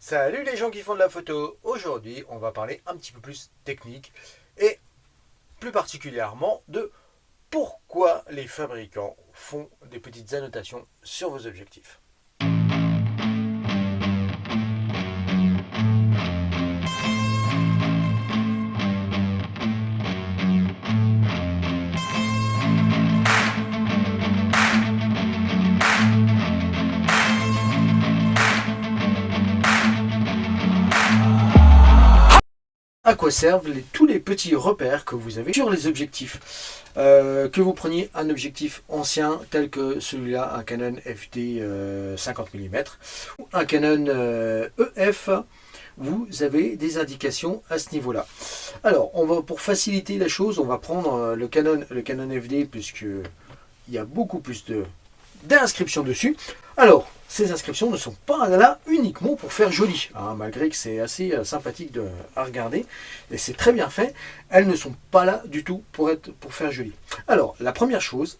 Salut les gens qui font de la photo. Aujourd'hui, on va parler un petit peu plus technique et plus particulièrement de pourquoi les fabricants font des petites annotations sur vos objectifs. À quoi servent tous les petits repères que vous avez sur les objectifs. Que vous preniez un objectif ancien tel que celui-là, un Canon FD 50 mm ou un Canon EF, vous avez des indications à ce niveau-là. Alors, pour faciliter la chose, on va prendre le Canon FD puisque il y a beaucoup plus d'inscriptions dessus. Alors, ces inscriptions ne sont pas là uniquement pour faire joli, hein, malgré que c'est assez sympathique à regarder, et c'est très bien fait, elles ne sont pas là du tout pour faire joli. Alors, la première chose,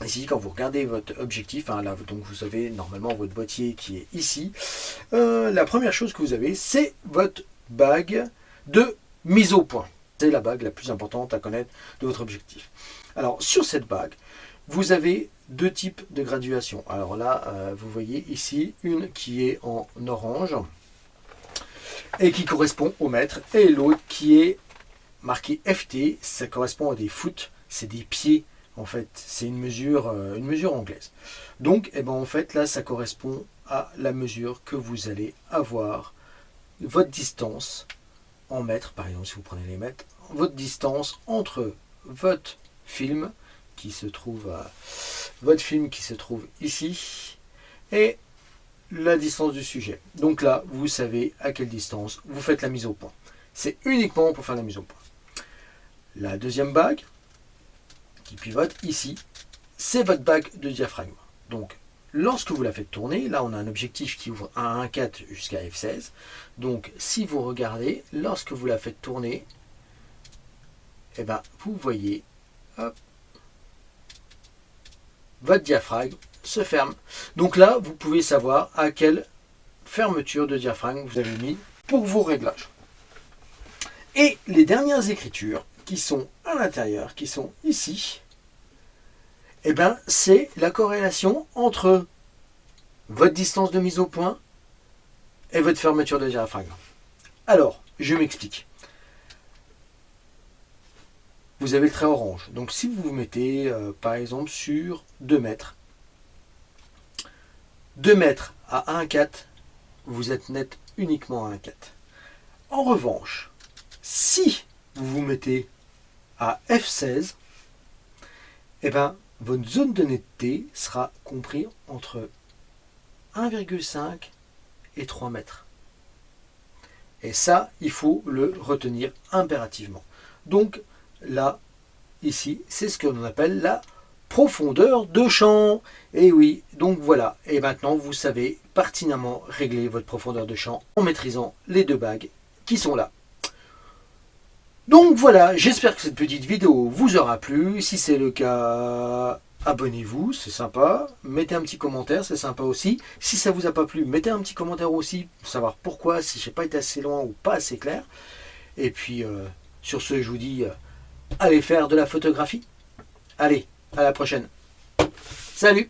ici, quand vous regardez votre objectif, hein, là, donc vous avez normalement votre boîtier qui est ici, la première chose que vous avez, c'est votre bague de mise au point. C'est la bague la plus importante à connaître de votre objectif. Alors, sur cette bague, vous avez deux types de graduation. Alors là, vous voyez ici une qui est en orange et qui correspond au mètre, et l'autre qui est marquée FT, ça correspond à des foot, c'est des pieds en fait, c'est une mesure anglaise. Donc, eh ben, en fait, là, ça correspond à la mesure que vous allez avoir, votre distance en mètres, par exemple, si vous prenez les mètres, votre distance entre votre film qui se trouve ici et la distance du sujet. Donc là, vous savez à quelle distance vous faites la mise au point. C'est uniquement pour faire la mise au point. La deuxième bague qui pivote ici, c'est votre bague de diaphragme. Donc, lorsque vous la faites tourner, là on a un objectif qui ouvre à 1.4 jusqu'à f16. Donc, si vous regardez, lorsque vous la faites tourner, eh ben, vous voyez, hop, votre diaphragme se ferme. Donc là, vous pouvez savoir à quelle fermeture de diaphragme vous avez mis pour vos réglages. Et les dernières écritures qui sont à l'intérieur, qui sont ici, eh ben, c'est la corrélation entre votre distance de mise au point et votre fermeture de diaphragme. Alors, je m'explique. Vous avez le trait orange. Donc si vous vous mettez par exemple sur 2 mètres, 2 mètres à 1,4, vous êtes net uniquement à 1,4. En revanche, si vous vous mettez à f16, eh ben, votre zone de netteté sera comprise entre 1,5 et 3 mètres. Et ça, il faut le retenir impérativement. Donc, là, ici, c'est ce que l'on appelle la profondeur de champ. Et oui, donc voilà. Et maintenant, vous savez pertinemment régler votre profondeur de champ en maîtrisant les deux bagues qui sont là. Donc voilà, j'espère que cette petite vidéo vous aura plu. Si c'est le cas, abonnez-vous, c'est sympa. Mettez un petit commentaire, c'est sympa aussi. Si ça vous a pas plu, mettez un petit commentaire aussi pour savoir pourquoi, si je n'ai pas été assez loin ou pas assez clair. Et puis, sur ce, je vous dis... allez faire de la photographie. Allez, à la prochaine. Salut!